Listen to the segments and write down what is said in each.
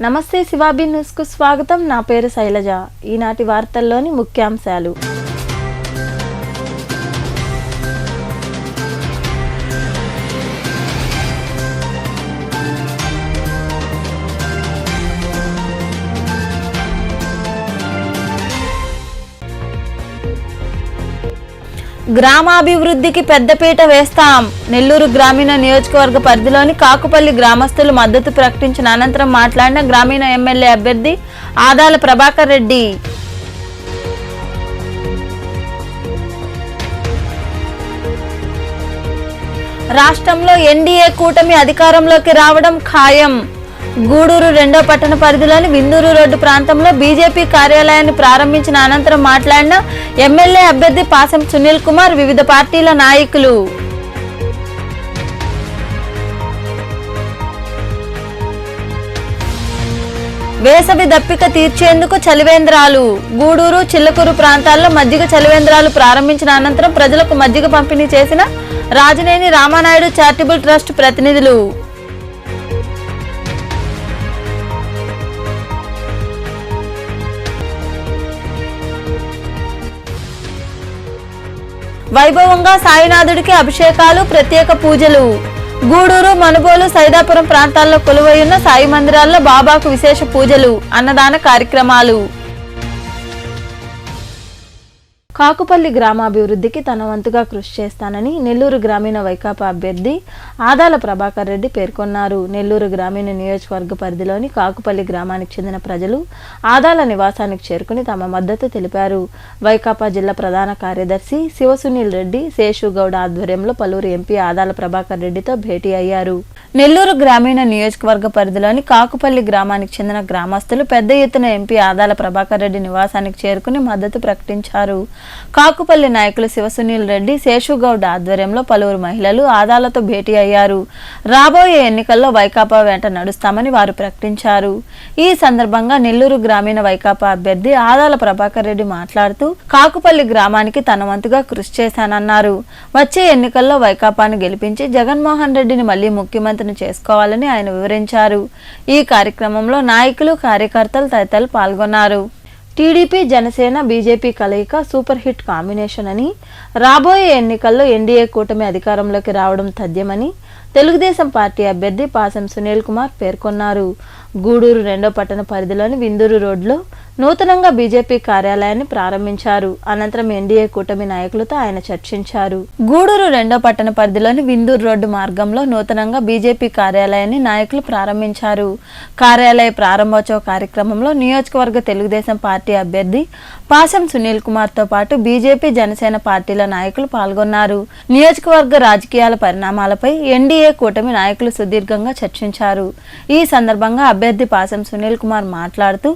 నమస్తే శివాబి న్యూస్కు స్వాగతం. నా పేరు శైలజ. ఈనాటి వార్తల్లోని ముఖ్యాంశాలు. గ్రామాభివృద్ధికి పెద్దపీట వేస్తాం. నెల్లూరు గ్రామీణ నియోజకవర్గ పరిధిలోని కాకుపల్లి గ్రామస్తులు మద్దతు ప్రకటించిన అనంతరం మాట్లాడిన గ్రామీణ ఎమ్మెల్యే అభ్యర్థి ఆదాల ప్రభాకర్ రెడ్డి. రాష్ట్రంలో ఎన్డీఏ కూటమి అధికారంలోకి రావడం ఖాయం. గూడూరు 2వ పట్టణ పరిధిలోని విందూరు రోడ్డు ప్రాంతంలో బీజేపీ కార్యాలయాన్ని ప్రారంభించిన అనంతరం మాట్లాడిన ఎమ్మెల్యే అభ్యర్థి పాసం సునీల్ కుమార్, వివిధ పార్టీల నాయకులు. వేసవి దప్పిక తీర్చేందుకు చలివేంద్రాలు. గూడూరు, చిల్లకూరు ప్రాంతాల్లో మజ్జిగ చలివేంద్రాలు ప్రారంభించిన అనంతరం ప్రజలకు మజ్జిగ పంపిణీ చేసిన రాజనేని రామానాయుడు చారిటబుల్ ట్రస్ట్ ప్రతినిధులు. వైభవంగా సాయినాథుడికి అభిషేకాలు, ప్రత్యేక పూజలు. గూడూరు, మనుబోలు, సైదాపురం ప్రాంతాల్లో కొలువైయున్న సాయి మందిరాల్లో బాబాకు విశేష పూజలు, అన్నదాన కార్యక్రమాలు. కాకుపల్లి గ్రామాభివృద్ధికి తన వంతుగా కృషి చేస్తానని నెల్లూరు గ్రామీణ వైకాపా అభ్యర్థి ఆదాల ప్రభాకర్ రెడ్డి పేర్కొన్నారు. నెల్లూరు గ్రామీణ నియోజకవర్గ పరిధిలోని కాకుపల్లి గ్రామానికి చెందిన ప్రజలు ఆదాల నివాసానికి చేరుకుని తమ మద్దతు తెలిపారు. వైకాపా జిల్లా ప్రధాన కార్యదర్శి శివసునీల్ రెడ్డి, శేషుగౌడ ఆధ్వర్యంలో పలువురు ఎంపీ ఆదాల ప్రభాకర్ రెడ్డితో భేటీ అయ్యారు. నెల్లూరు గ్రామీణ నియోజకవర్గ పరిధిలోని కాకుపల్లి గ్రామానికి చెందిన గ్రామస్తులు పెద్ద ఎత్తున ఎంపీ ఆదాల ప్రభాకర్ రెడ్డి నివాసానికి చేరుకుని మద్దతు ప్రకటించారు. కాకుపల్లి నాయకులు శివసునీల్ రెడ్డి, శేషుగౌడ్ ఆధ్వర్యంలో పలువురు మహిళలు ఆదాలతో భేటీ అయ్యారు. రాబోయే ఎన్నికల్లో వైకాపా వెంట నడుస్తామని వారు ప్రకటించారు. ఈ సందర్భంగా నెల్లూరు గ్రామీణ వైకాపా అభ్యర్థి ఆదాల ప్రభాకర్ రెడ్డి మాట్లాడుతూ కాకుపల్లి గ్రామానికి తన వంతుగా కృషి చేశానన్నారు. వచ్చే ఎన్నికల్లో వైకాపాను గెలిపించి జగన్మోహన్ రెడ్డిని మళ్లీ ముఖ్యమంత్రిని చేసుకోవాలని ఆయన వివరించారు. ఈ కార్యక్రమంలో నాయకులు, కార్యకర్తలు తదితరులు పాల్గొన్నారు. టీడీపీ, జనసేన, బీజేపీ కలయిక సూపర్ హిట్ కాంబినేషన్ అని, రాబోయే ఎన్నికల్లో ఎన్డీఏ కూటమి అధికారంలోకి రావడం తథ్యమని తెలుగుదేశం పార్టీ అభ్యర్థి పాసం సునీల్ కుమార్ పేర్కొన్నారు. గూడూరు 2వ పట్టణ పరిధిలోని విందూరు రోడ్లో నూతనంగా బీజేపీ కార్యాలయాన్ని ప్రారంభించారు. అనంతరం ఎన్డీఏ కూటమి నాయకులతో ఆయన చర్చించారు. గూడూరు 2వ పట్టణ పరిధిలోని విందూరు రోడ్డు మార్గంలో నూతనంగా బీజేపీ కార్యాలయాన్ని నాయకులు ప్రారంభించారు. కార్యాలయ ప్రారంభోత్సవ కార్యక్రమంలో నియోజకవర్గ తెలుగుదేశం పార్టీ అభ్యర్థి పాసం సునీల్ కుమార్ తో పాటు బీజేపీ, జనసేన పార్టీల నాయకులు పాల్గొన్నారు. నియోజకవర్గ రాజకీయాల పరిణామాలపై ఎన్డీఏ కూటమి నాయకులు సుదీర్ఘంగా చర్చించారు. ఈ సందర్భంగా అభ్యర్థి పాసం సునీల్ కుమార్ మాట్లాడుతూ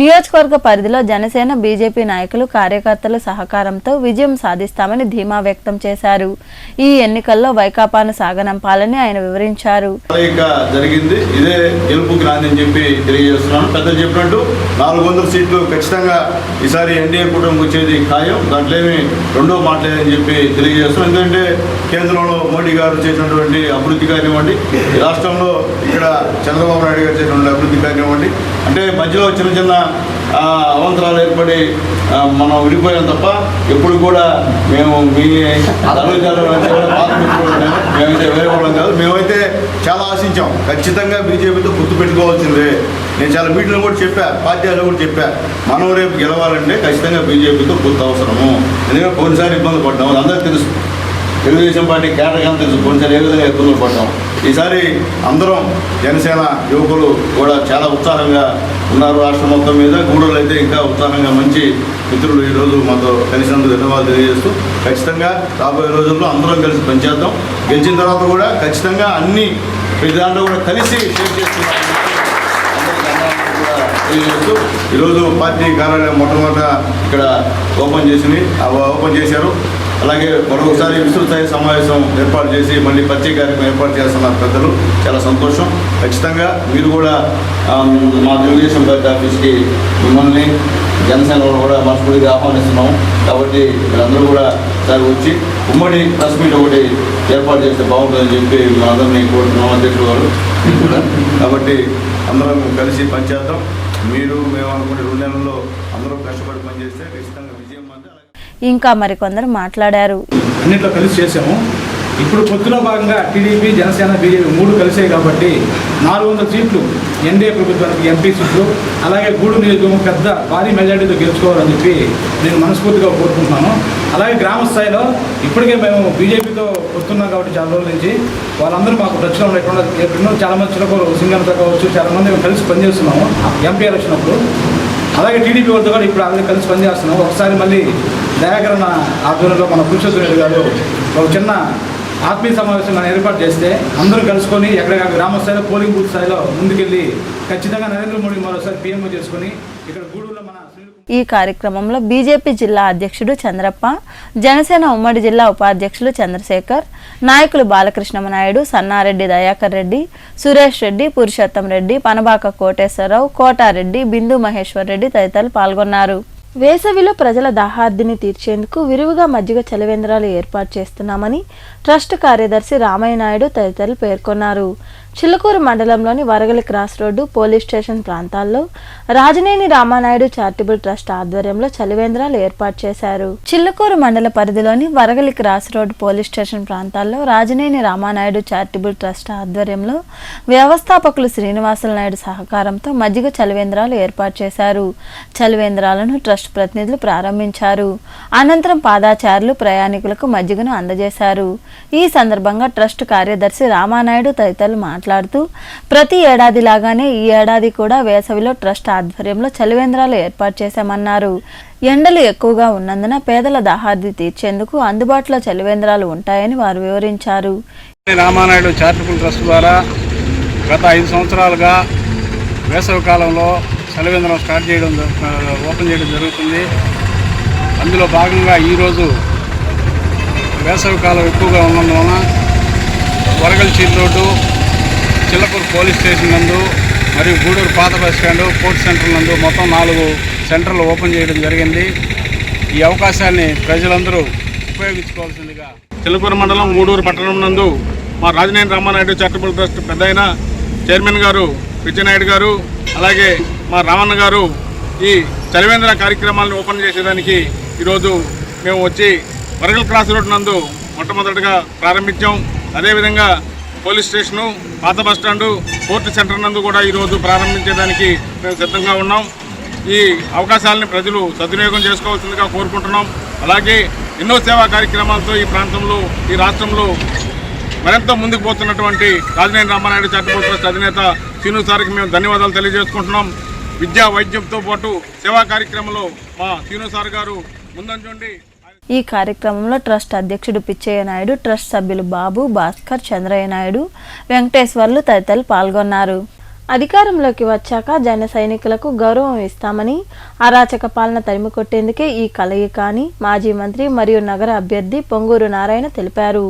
నియోజకవర్గ పరిధిలో జనసేన, బీజేపీ నాయకులు, కార్యకర్తల సహకారంతో విజయం సాధిస్తామని ధీమా వ్యక్తం చేశారు. ఈ ఎన్నికల్లో వైకాపాను సాగనంపాలని ఆయన వివరించారు. ఇదే గెలుపుకి నాందని చెప్పి తెలియజేస్తున్నాను. పెద్దలు చెప్పినట్టు 400 సీట్లు ఖచ్చితంగా ఈసారి ఎన్డీఏ కూటమికి వచ్చేది ఖాయం. దాంట్లో ఏమి రెండో మాట్లాడని చెప్పి తెలియజేస్తున్నాం. ఎందుకంటే కేంద్రంలో మోడీ గారు చేసినటువంటి అభివృద్ధి కానివ్వండి, రాష్ట్రంలో ఇక్కడ చంద్రబాబు నాయుడు గారు చేసినటువంటి అభివృద్ధి కానివ్వండి, అంటే మధ్యలో చిన్న చిన్న అవంతరాలు ఏర్పడి మనం విడిపోయాం తప్ప ఎప్పుడు కూడా మేము మీ మేమైతే వేరే వాళ్ళం కాదు. మేమైతే చాలా ఆశించాం. ఖచ్చితంగా బీజేపీతో గుర్తు పెట్టుకోవాల్సిందే. నేను చాలా మీటింగ్లో కూడా చెప్పా, పార్టీలో కూడా చెప్పా, మనం రేపు గెలవాలంటే ఖచ్చితంగా బీజేపీతో గుర్తు అవసరము. ఎందుకంటే కొన్నిసారి ఇబ్బంది పడ్డాము, అందరికీ తెలుసు. తెలుగుదేశం పార్టీ కేటర్గా తెలుసు కొన్నిసారి ఏ విధంగా ఇబ్బందులు పడ్డాం. ఈసారి అందరం జనసేన యువకులు కూడా చాలా ఉత్సాహంగా ఉన్నారు. రాష్ట్రం మొత్తం మీద గూడూరులో అయితే ఇంకా ఉత్సాహంగా మంచి మిత్రులు ఈరోజు మాతో కలిసినందుకు ధన్యవాదాలు తెలియజేస్తూ ఖచ్చితంగా రాబోయే రోజుల్లో అందరం కలిసి పనిచేద్దాం. గెలిచిన తర్వాత కూడా ఖచ్చితంగా అన్ని ప్రతి దాంట్లో కూడా కలిసి షేర్ చేస్తున్నాం తెలియజేస్తూ ఈరోజు పార్టీ కార్యాలయం మొట్టమొదట ఇక్కడ ఓపెన్ చేశారు. అలాగే మరొకసారి విస్తృత సమావేశం ఏర్పాటు చేసి మళ్ళీ ప్రత్యేక కార్యక్రమం ఏర్పాటు చేస్తున్నారు పెద్దలు. చాలా సంతోషం. ఖచ్చితంగా మీరు కూడా మా తెలుగుదేశం పార్టీ ఆఫీస్కి మిమ్మల్ని జనసేన కూడా మనస్ఫూర్తిగా ఆహ్వానిస్తున్నాము. కాబట్టి మీరందరూ కూడా ఒకసారి వచ్చి ఉమ్మడి ప్రెస్ మీట్ ఒకటి ఏర్పాటు చేస్తే బాగుంటుందని చెప్పి మా అందరినీ కోరుతున్నాం అధ్యక్షుడు గారు కూడా. కాబట్టి అందరం కలిసి పనిచేద్దాం. మేము అనుకునే 2 నెలల్లో అందరూ కష్టపడి పనిచేస్తే ఖచ్చితంగా విజయం అంతా. ఇంకా మరికొందరు మాట్లాడారు. అన్నింటిలో కలిసి చేసాము. ఇప్పుడు పొత్తులో భాగంగా టీడీపీ, జనసేన, బీజేపీ 3 కలిసాయి కాబట్టి 400 సీట్లు ఎన్డీఏ ప్రభుత్వానికి ఎంపీ సీట్లు, అలాగే గూడూరు నియోజకవర్గం పెద్ద భారీ మెజార్టీతో గెలుచుకోవాలని చెప్పి నేను మనస్ఫూర్తిగా కోరుకుంటున్నాను. అలాగే గ్రామ స్థాయిలో ఇప్పటికే మేము బీజేపీతో వస్తున్నాం కాబట్టి చాలా రోజుల నుంచి వాళ్ళందరూ మాకు టచ్లో ఎప్పుడో చాలామంది చిలకూరు సింగంతో కావచ్చు, చాలామంది మేము కలిసి పనిచేస్తున్నాము ఎంపీ ఎలక్షన్ అప్పుడు. అలాగే టీడీపీ వద్ద కూడా ఇప్పుడు ఆల్రెడీ కలిసి పనిచేస్తున్నాం. ఒకసారి మళ్ళీ దయాకరణ ఆధ్వర్యంలో మన పురుషోత్తమ రెడ్డి గారు ఒక చిన్న ఆత్మీయ సమావేశం ఏర్పాటు చేస్తే అందరూ కలుసుకొని ఎక్కడికక్కడ గ్రామ స్థాయిలో, పోలింగ్ బూత్ స్థాయిలో ముందుకెళ్ళి ఖచ్చితంగా నరేంద్ర మోడీ మరోసారి పీఎంఓ చేసుకొని ఇక్కడ గూడూరులో మన ఈ కార్యక్రమంలో బీజేపీ జిల్లా అధ్యక్షుడు చంద్రప్ప, జనసేన ఉమ్మడి జిల్లా ఉపాధ్యక్షులు చంద్రశేఖర్, నాయకులు బాలకృష్ణమనాయుడు, సన్నారెడ్డి దయాకర్ రెడ్డి, సురేష్ రెడ్డి, పురుషోత్తం రెడ్డి, పనబాక కోటేశ్వరరావు, కోటారెడ్డి, బిందు మహేశ్వర్ రెడ్డి తదితరులు పాల్గొన్నారు. వేసవిలో ప్రజల దాహార్దిని తీర్చేందుకు విరివిగా మజ్జిగ చలివేంద్రాలు ఏర్పాటు చేస్తున్నామని ట్రస్ట్ కార్యదర్శి రామయ్య నాయుడు తదితరులు పేర్కొన్నారు. చిల్లకూరు మండలంలోని Varagali cross road, police station ప్రాంతాల్లో రాజనేని రామానాయుడు చారిటబుల్ ట్రస్ట్ ఆధ్వర్యంలో చలివేంద్రాలు ఏర్పాటు చేశారు. చిల్లకూరు మండల పరిధిలోని Varagali cross road, police station ప్రాంతాల్లో రాజనేని రామానాయుడు చారిటబుల్ ట్రస్ట్ ఆధ్వర్యంలో వ్యవస్థాపకులు శ్రీనివాసులు నాయుడు సహకారంతో మజ్జిగ చలివేంద్రాలు ఏర్పాటు చేశారు. చలివేంద్రాలను ట్రస్ట్ ప్రతినిధులు ప్రారంభించారు. అనంతరం పాదాచారులు ప్రయాణికులకు మజ్జిగను అందజేశారు. ఈ సందర్భంగా ట్రస్ట్ కార్యదర్శి రామానాయుడు తదితరులు మాట్లాడుతూ ప్రతి ఏడాది లాగానే ఈ ఏడాది కూడా వేసవిలో ట్రస్ట్ ఆధ్వర్యంలో చలివేంద్రాలు ఏర్పాటు చేశామన్నారు. ఎండలు ఎక్కువగా ఉన్నందున పేదల దాహార్ది తీర్చేందుకు అందుబాటులో చలివేంద్రాలు ఉంటాయని వారు వివరించారు. రామానాయుడు చారిటబుల్ ట్రస్ట్ ద్వారా గత 5 సంవత్సరాలుగా వేసవి కాలంలో చలివేంద్రం ఓపెన్ చేయడం జరుగుతుంది. అందులో భాగంగా ఈరోజు వేసవి కాలం ఎక్కువగా ఉన్నందువలన వరగల్ చీల్ రోడ్డు, చిల్లకూరు పోలీస్ స్టేషన్ నందు మరియు గూడూరు పాత బస్ స్టాండు, పోర్ట్ సెంటర్ నందు మొత్తం 4 సెంటర్లు ఓపెన్ చేయడం జరిగింది. ఈ అవకాశాన్ని ప్రజలందరూ ఉపయోగించుకోవాల్సిందిగా చిల్లకూరు మండలం గూడూరు పట్టణం నందు మా రాజనేని రామానాయుడు చారిటబుల్ ట్రస్ట్ పెద్దయిన చైర్మన్ గారు పిచ్చినాయుడు గారు, అలాగే మా రామన్న గారు ఈ చలివేంద్ర కార్యక్రమాలను ఓపెన్ చేసేదానికి ఈరోజు మేము వచ్చి వరగల్ క్రాస్ రోడ్ నందు మొట్టమొదటిగా ప్రారంభించాం. అదేవిధంగా పోలీస్ స్టేషను, పాత బస్టాండు, పోర్ట్ సెంటర్ నందు కూడా ఈరోజు ప్రారంభించేదానికి మేము సిద్ధంగా ఉన్నాం. ఈ అవకాశాలని ప్రజలు సద్వినియోగం చేసుకోవాల్సిందిగా కోరుకుంటున్నాం. అలాగే ఎన్నో సేవా కార్యక్రమాలతో ఈ ప్రాంతంలో, ఈ రాష్ట్రంలో మరింత ముందుకు పోతున్నటువంటి రాజనేని రామానాయుడు చారిటబుల్ ట్రస్ట్ అధినేత శ్రీను సార్కి మేము ధన్యవాదాలు తెలియజేసుకుంటున్నాం. విద్యా, వైద్యంతో పాటు సేవా కార్యక్రమంలో మా శ్రీను సార్ గారు ముందంజుండి. ఈ కార్యక్రమంలో ట్రస్ట్ అధ్యక్షుడు పిచ్చయ్య నాయుడు, ట్రస్ట్ సభ్యులు బాబు, భాస్కర్, చంద్రయ్య నాయుడు, వెంకటేశ్వర్లు తదితరులు పాల్గొన్నారు. అధికారంలోకి వచ్చాక జన సైనికులకు గౌరవం ఇస్తామని, అరాచక పాలన తరిమికొట్టేందుకే ఈ కలయిక అని మాజీ మంత్రి మరియు నగర అభ్యర్థి పొంగూరు నారాయణ తెలిపారు.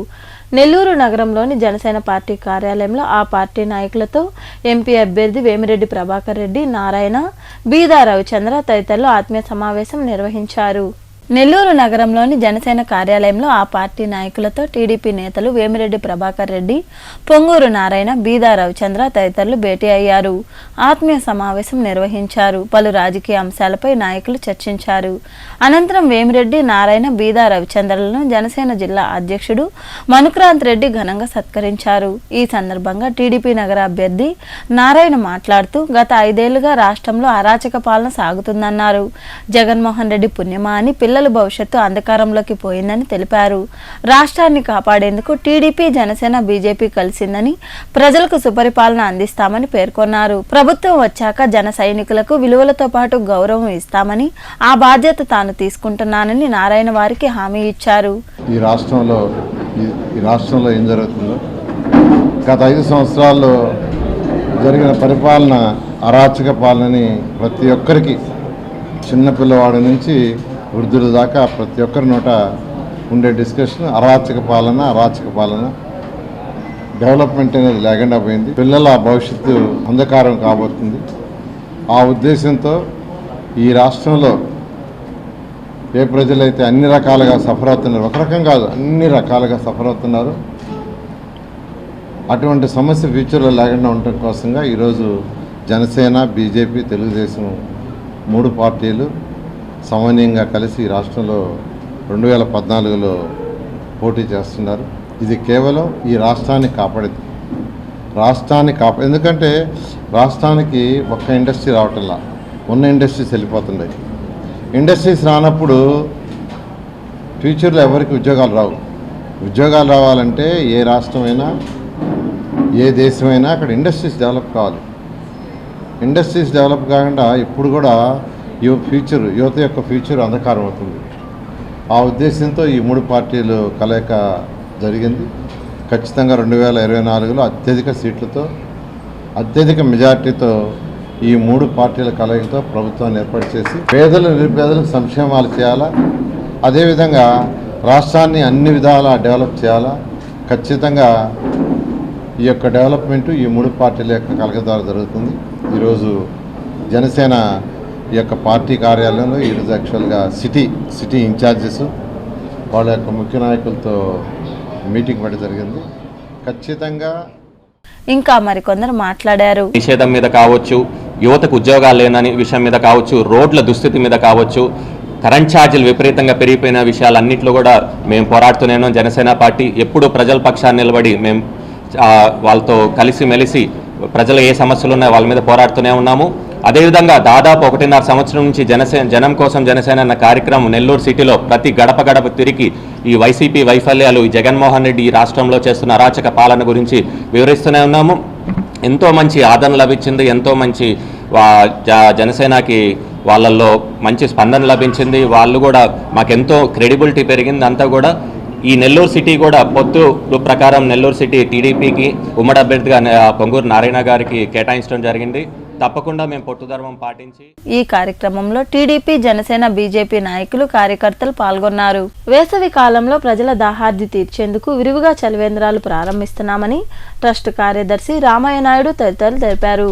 నెల్లూరు నగరంలోని జనసేన పార్టీ కార్యాలయంలో ఆ పార్టీ నాయకులతో ఎంపీ అభ్యర్థి వేమిరెడ్డి ప్రభాకర్ రెడ్డి, నారాయణ, బీదా రవిచంద్ర తదితరులు ఆత్మీయ సమావేశం నిర్వహించారు. నెల్లూరు నగరంలోని జనసేన కార్యాలయంలో ఆ పార్టీ నాయకులతో టీడీపీ నేతలు వేమిరెడ్డి ప్రభాకర్ రెడ్డి, పొంగూరు నారాయణ, బీదా రవిచంద్ర తదితరులు భేటీ అయ్యారు. ఆత్మీయ సమావేశం నిర్వహించారు. పలు రాజకీయ అంశాలపై నాయకులు చర్చించారు. అనంతరం వేమిరెడ్డి, నారాయణ, బీదా రవిచంద్రలను జనసేన జిల్లా అధ్యక్షుడు మనుక్రాంత్ రెడ్డి ఘనంగా సత్కరించారు. ఈ సందర్భంగా టీడీపీ నగర అభ్యర్థి నారాయణ మాట్లాడుతూ గత 5 ఏళ్లుగా రాష్ట్రంలో అరాచక పాలన సాగుతుందన్నారు. జగన్మోహన్ రెడ్డి పుణ్యమా అని పిల్లల భవిష్యత్తు అంధకారంలోకి పోయిందని తెలిపారు. రాష్ట్రాన్ని కాపాడేందుకు టీడీపీ, జనసేన, బీజేపీ కలిసిందని, ప్రజలకు సుపరిపాలన అందిస్తామని పేర్కొన్నారు. ప్రభుత్వం వచ్చాక జన సైనికులకు విలువలతో పాటు గౌరవం ఇస్తామని, ఆ బాధ్యత తాను తీసుకుంటున్నానని నారాయణ వారికి హామీ ఇచ్చారు. ఈ రాష్ట్రంలో ఏం జరుగుతుందో, గత 5 సంవత్సరాల్లో జరిగిన పరిపాలన అరాచక పాలనని ప్రతి ఒక్కరికి, చిన్నపిల్లవాడి నుంచి వృద్ధుల దాకా ప్రతి ఒక్కరి నోట ఉండే డిస్కషన్ అరాచక పాలన, డెవలప్మెంట్ అనేది లేకుండా పోయింది. పిల్లల భవిష్యత్తు అంధకారం కాబోతుంది. ఆ ఉద్దేశంతో ఈ రాష్ట్రంలో ఏ ప్రజలైతే అన్ని రకాలుగా సఫర్ అవుతున్నారు, ఒక రకం కాదు అన్ని రకాలుగా సఫర్ అవుతున్నారు, అటువంటి సమస్య ఫ్యూచర్లో లేకుండా ఉండటం కోసంగా ఈరోజు జనసేన, బీజేపీ, తెలుగుదేశం 3 పార్టీలు సమన్వయంగా కలిసి రాష్ట్రంలో 2014లో పోటీ చేస్తున్నారు. ఇది కేవలం ఈ రాష్ట్రాన్ని కాపాడేది. ఎందుకంటే రాష్ట్రానికి ఒక్క ఇండస్ట్రీ రావటంలా, ఉన్న ఇండస్ట్రీస్ వెళ్ళిపోతున్నాయి. ఇండస్ట్రీస్ రానప్పుడు ఫ్యూచర్లో ఎవరికి ఉద్యోగాలు రావు. ఉద్యోగాలు రావాలంటే ఏ రాష్ట్రమైనా, ఏ దేశమైనా అక్కడ ఇండస్ట్రీస్ డెవలప్ కావాలి. ఇండస్ట్రీస్ డెవలప్ కాకుండా ఇప్పుడు కూడా యువత యొక్క ఫ్యూచర్ అంధకారం అవుతుంది. ఆ ఉద్దేశంతో ఈ 3 పార్టీలు కలయిక జరిగింది. ఖచ్చితంగా 2024లో అత్యధిక సీట్లతో, అత్యధిక మెజార్టీతో ఈ 3 పార్టీల కలయికతో ప్రభుత్వాన్ని ఏర్పాటు చేసి నిరుపేదలకు సంక్షేమాలు చేయాలా, అదేవిధంగా రాష్ట్రాన్ని అన్ని విధాలా డెవలప్ చేయాలా. ఖచ్చితంగా ఈ యొక్క డెవలప్మెంట్ ఈ 3 పార్టీల యొక్క కలయిక ద్వారా జరుగుతుంది. ఈరోజు జనసేన ఈ యొక్క పార్టీ కార్యాలయంలో ఈరోజు యాక్చువల్గా సిటీ ఇన్ఛార్జెస్ వాళ్ళ యొక్క ముఖ్య నాయకులతో మీటింగ్ పెట్టడం జరిగింది. ఖచ్చితంగా ఇంకా మరికొందరు మాట్లాడారు. నిషేధం మీద కావచ్చు, యువతకు ఉద్యోగాలు లేనని విషయం మీద కావచ్చు, రోడ్ల దుస్థితి మీద కావచ్చు, కరెంట్ ఛార్జీలు విపరీతంగా పెరిగిపోయిన విషయాలన్నింటిలో కూడా మేము పోరాడుతూనే ఉన్నాం. జనసేన పార్టీ ఎప్పుడూ ప్రజల పక్షాన్ని నిలబడి మేము వాళ్ళతో కలిసిమెలిసి ప్రజలు ఏ సమస్యలు ఉన్నాయో వాళ్ళ మీద పోరాడుతూనే ఉన్నాము. అదేవిధంగా దాదాపు 1.5 సంవత్సరం నుంచి జనం కోసం జనసేన అన్న కార్యక్రమం నెల్లూరు సిటీలో ప్రతి గడప తిరిగి ఈ వైసీపీ వైఫల్యాలు, ఈ జగన్మోహన్ రెడ్డి ఈ రాష్ట్రంలో చేస్తున్న అరాచక పాలన గురించి వివరిస్తూనే ఉన్నాము. ఎంతో మంచి ఆదరణ లభించింది, ఎంతో మంచి జనసేనకి వాళ్ళల్లో మంచి స్పందన లభించింది. వాళ్ళు కూడా మాకెంతో క్రెడిబిలిటీ పెరిగింది. అంతా కూడా ఈ నెల్లూరు సిటీ కూడా పొత్తు ప్రకారం నెల్లూరు సిటీ టీడీపీకి ఉమ్మడి అభ్యర్థిగా పొంగూరు నారాయణ గారికి కేటాయించడం జరిగింది. తప్పకుండా మేము పొట్టుధర్మం పాటించి ఈ కార్యక్రమంలో టీడీపీ, జనసేన, బీజేపీ నాయకులు, కార్యకర్తలు పాల్గొన్నారు. వేసవి కాలంలో ప్రజల దాహార్ది తీర్చేందుకు విరివిగా చలివేంద్రాలు ప్రారంభిస్తున్నామని ట్రస్ట్ కార్యదర్శి రామయ్య నాయుడు తదితరులు తెలిపారు.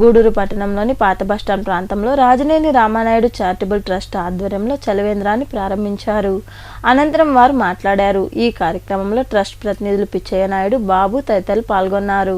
గూడూరు పట్టణంలోని పాత బస్టాండ్ ప్రాంతంలో రాజనేని రామానాయుడు చారిటబుల్ ట్రస్ట్ ఆధ్వర్యంలో చలివేంద్రాన్ని ప్రారంభించారు. అనంతరం వారు మాట్లాడారు. ఈ కార్యక్రమంలో ట్రస్ట్ ప్రతినిధులు పిచ్చయ్య నాయుడు, బాబు తదితరులు పాల్గొన్నారు.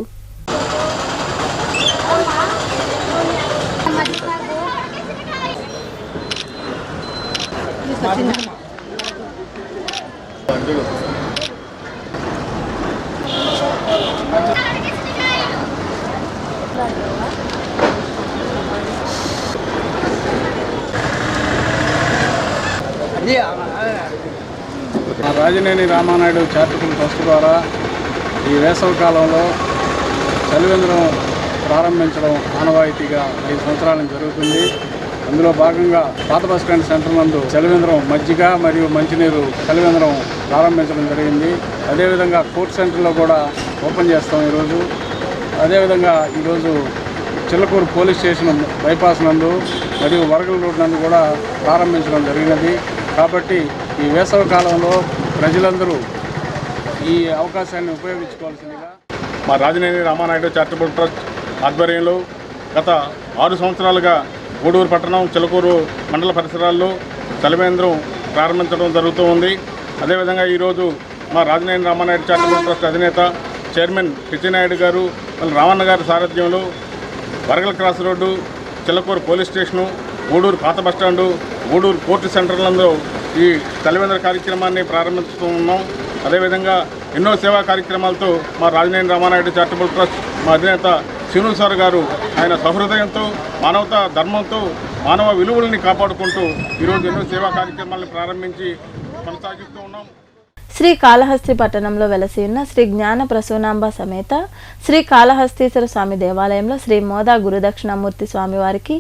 రాజనేని రామానాయుడు చారిటబుల్ ట్రస్ట్ ద్వారా ఈ వేసవి కాలంలో చలివేంద్రం ప్రారంభించడం ఆనవాయితీగా 5 సంవత్సరాల నుంచి జరుగుతుంది. అందులో భాగంగా పాత బస్టాండ్ సెంటర్ నందు చలివేంద్రం మజ్జిగ మరియు మంచినీరు చలివేంద్రం ప్రారంభించడం జరిగింది. అదేవిధంగా కోర్ట్ సెంటర్లో కూడా ఓపెన్ చేస్తాం ఈరోజు. అదేవిధంగా ఈరోజు చిల్లకూరు పోలీస్ స్టేషన్ బైపాస్ నందు మరియు వరగల రోడ్ నందు కూడా ప్రారంభించడం జరిగినది. కాబట్టి ఈ వేసవి కాలంలో ప్రజలందరూ ఈ అవకాశాన్ని ఉపయోగించుకోవాల్సిందిగా మా రాజనేని రామానాయుడు చారిటబుల్ ట్రస్ట్ ఆధ్వర్యంలో గత 6 సంవత్సరాలుగా గూడూరు పట్టణం, చిలకూరు మండల పరిసరాల్లో చలివేంద్రం ప్రారంభించడం జరుగుతూ ఉంది. అదేవిధంగా ఈరోజు మా రాజనేని రామానాయుడు చారిటబుల్ ట్రస్ట్ అధినేత చైర్మన్ పిచ్చినాయుడు గారు, రామన్న గారి సారథ్యంలో Varagala cross road, Chillakuru police station, Gudur పాత బస్టాండు, గూడూరు కోర్టు సెంటర్లందు ఈ చలివేంద్ర కార్యక్రమాన్ని ప్రారంభిస్తూ ఉన్నాం. అదేవిధంగా ఎన్నో సేవా కార్యక్రమాలతో మా రాజనేని రామానాయుడు చారిటబుల్ ట్రస్ట్ మా అధినేత శ్రీను సార్ గారు ఆయన సహృదయంతో, మానవతా ధర్మంతో, మానవ విలువల్ని కాపాడుకుంటూ ఈరోజు ఎన్నో సేవా కార్యక్రమాలను ప్రారంభించి కొనసాగిస్తూ ఉన్నాం. శ్రీ కాళహస్తి పట్టణంలో వెలసి ఉన్న శ్రీ జ్ఞాన ప్రసూనాంబ సమేత శ్రీ కాళహస్తీశ్వర స్వామి దేవాలయంలో శ్రీ మోదా గురుదక్షిణామూర్తి స్వామివారికి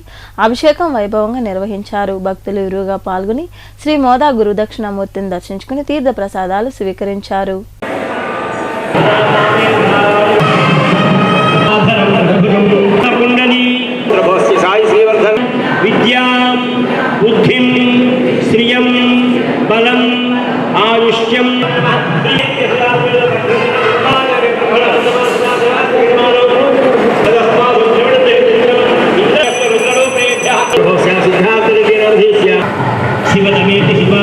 అభిషేకం వైభవంగా నిర్వహించారు. భక్తులు విరివిగా పాల్గొని శ్రీ మోదా గురుదక్షిణామూర్తిని దర్శించుకుని తీర్థ ప్రసాదాలు స్వీకరించారు. విద్యాం బుద్ధిం శ్రియం బలం ఆయుష్యం శివతమేతి శివాతమ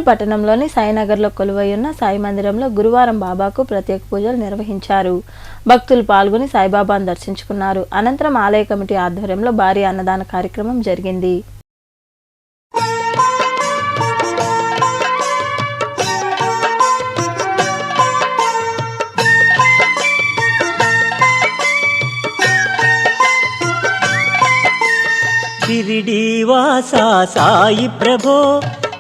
నెల్లూరు పట్టణంలోని సాయినగర్లో కొలువై ఉన్న సాయి మందిరంలో గురువారం బాబాకు ప్రత్యేక పూజలు నిర్వహించారు. భక్తులు పాల్గొని సాయిబాబాను దర్శించుకున్నారు. అనంతరం ఆలయ కమిటీ ఆధ్వర్యంలో భారీ అన్నదాన కార్యక్రమం జరిగింది. షిరిడీవాసా సాయి ప్రభో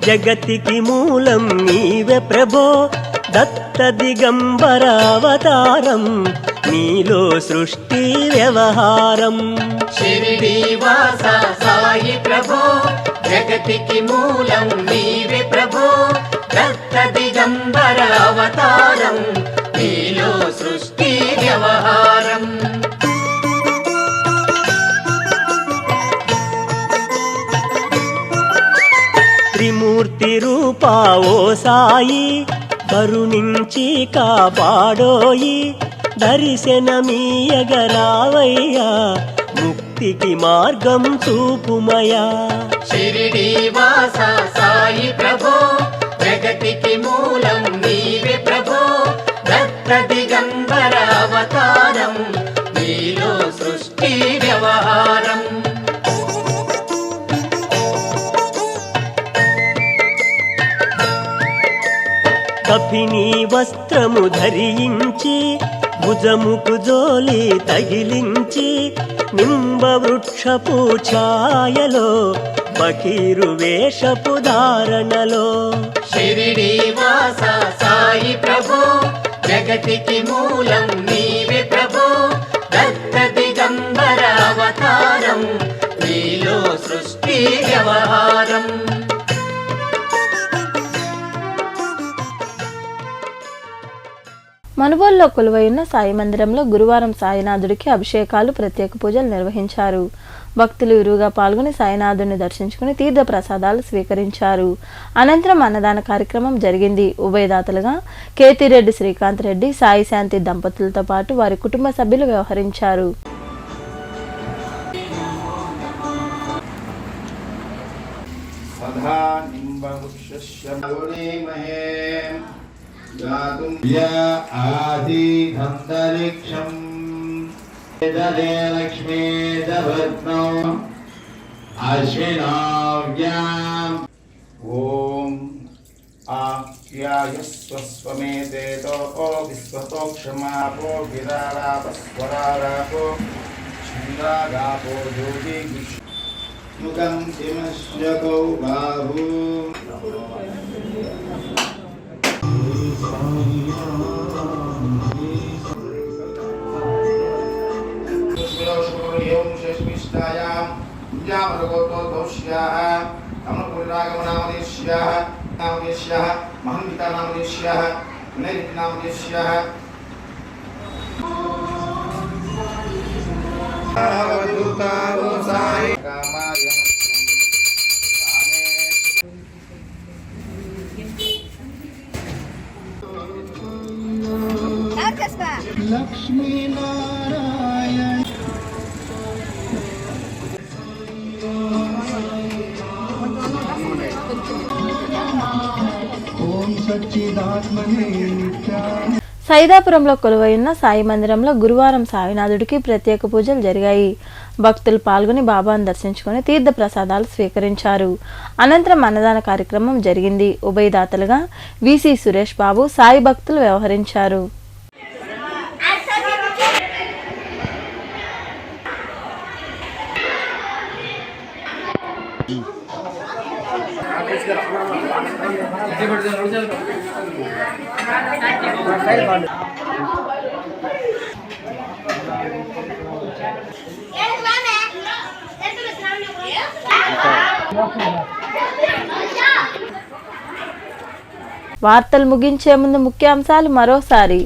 జగతికి మూలం నీవే ప్రభో దత్త దిగంబర అవతారం నీలో సృష్టి వ్యవహారం. షిరిడీవాసా సాయి ప్రభో జగతికి మూలం నీవే ప్రభో దత్త దిగంబర అవతారం నీలో సృష్టి వ్యవహారం. త్రిమూర్తి రూపా ఓ సాయి కరుణించి కాపాడోయి దర్శనమీయగరావయ్యా ముక్తికి మార్గం చూపుమయా. షిరిడీవాసా సాయి ప్రభో జగతికి మూలం నీవే ప్రభో దత్త దిగంబర అవతారం నీలో సృష్టి వ్యవహారం. కపిని వస్త్రము ధరించి భుజముకు జోలి తగిలించి నింబ వృక్షపు ఛాయలో ఫకీరు వేషపు ధారణలో. షిరిడీవాసా సాయి ప్రభో జగతికి మూలం నీవే ప్రభో దత్త దిగంబర అవతారం నీలో సృష్టి వ్యవహారం. మనుబోలులో కొలువై ఉన్న సాయి మందిరంలో గురువారం సాయినాథుడికి అభిషేకాలు ప్రత్యేక పూజలు నిర్వహించారు. భక్తులు ఇరువుగా పాల్గొని సాయినాథుడిని దర్శించుకుని తీర్థ ప్రసాదాలు స్వీకరించారు. అనంతరం అన్నదాన కార్యక్రమం జరిగింది. ఉభయదాతలుగా కేతిరెడ్డి శ్రీకాంత్ రెడ్డి, సాయి శాంతి దంపతులతో పాటు వారి కుటుంబ సభ్యులు వ్యవహరించారు. లక్ష్మీ అశ్వినావ్యాం ఓం ఆప్యాయస్వస్వమేతేతో విశ్వతో క్షమాపో విరారాపస్వరారాపో ఛందాగాపో యోగి ముఖం హిమశ్యకౌ బాహు. లక్ష్మీనారాయణ సైదాపురంలో కొలువై ఉన్న సాయి మందిరంలో గురువారం సాయినాథుడికి ప్రత్యేక పూజలు జరిగాయి. భక్తులు పాల్గొని బాబాను దర్శించుకుని తీర్థ ప్రసాదాలు స్వీకరించారు. అనంతరం అన్నదాన కార్యక్రమం జరిగింది. ఉభయదాతలుగా విసి సురేష్ బాబు, సాయి భక్తులు వ్యవహరించారు. వార్తలు ముగించే ముందు ముఖ్యాంశాలు మరోసారి.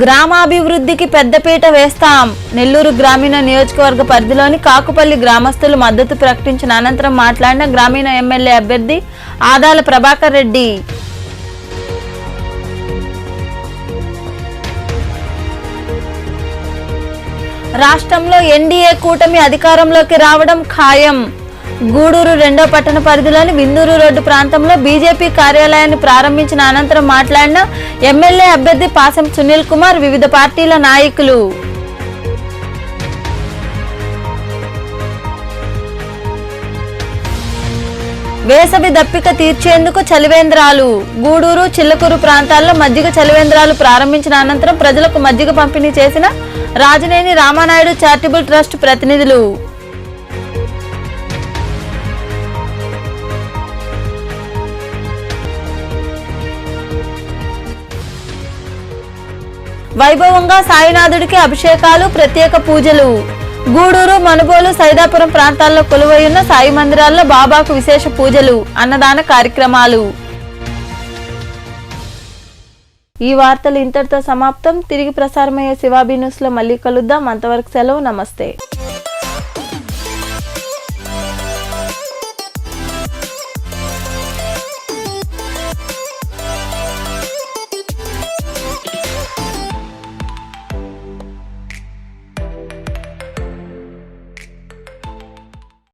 గ్రామాభివృద్ధికి పెద్దపీట వేస్తాం. నెల్లూరు గ్రామీణ నియోజకవర్గ పరిధిలోని కాకుపల్లి గ్రామస్తులు మద్దతు ప్రకటించిన అనంతరం మాట్లాడిన గ్రామీణ ఎమ్మెల్యే అభ్యర్థి ఆదాల ప్రభాకర్ రెడ్డి. రాష్ట్రంలో ఎన్డీఏ కూటమి అధికారంలోకి రావడం ఖాయం. గూడూరు 2వ పట్టణ పరిధిలోని విందూరు రోడ్డు ప్రాంతంలో బీజేపీ కార్యాలయాన్ని ప్రారంభించిన అనంతరం మాట్లాడిన ఎమ్మెల్యే అభ్యర్థి పాసం సునీల్ కుమార్, వివిధ పార్టీల నాయకులు. వేసవి దప్పిక తీర్చేందుకు చలివేంద్రాలు. గూడూరు, చిల్లకూరు ప్రాంతాల్లో మజ్జిగ చలివేంద్రాలు ప్రారంభించిన అనంతరం ప్రజలకు మజ్జిగ పంపిణీ చేసిన రాజనేని రామానాయుడు చారిటబుల్ ట్రస్ట్ ప్రతినిధులు. వైభవంగా సాయినాథుడికి అభిషేకాలు, ప్రత్యేక పూజలు. గూడూరు, మనుబోలు, సైదాపురం ప్రాంతాల్లో కొలువైయున్న సాయి మందిరాల్లో బాబాకు విశేష పూజలు, అన్నదాన కార్యక్రమాలు. ఈ వార్తలు ఇంతటితో సమాప్తం. తిరిగి ప్రసారమయ్యే శివాబీ న్యూస్లో మళ్ళీ కలుద్దాం. అంతవరకు సెలవు. నమస్తే.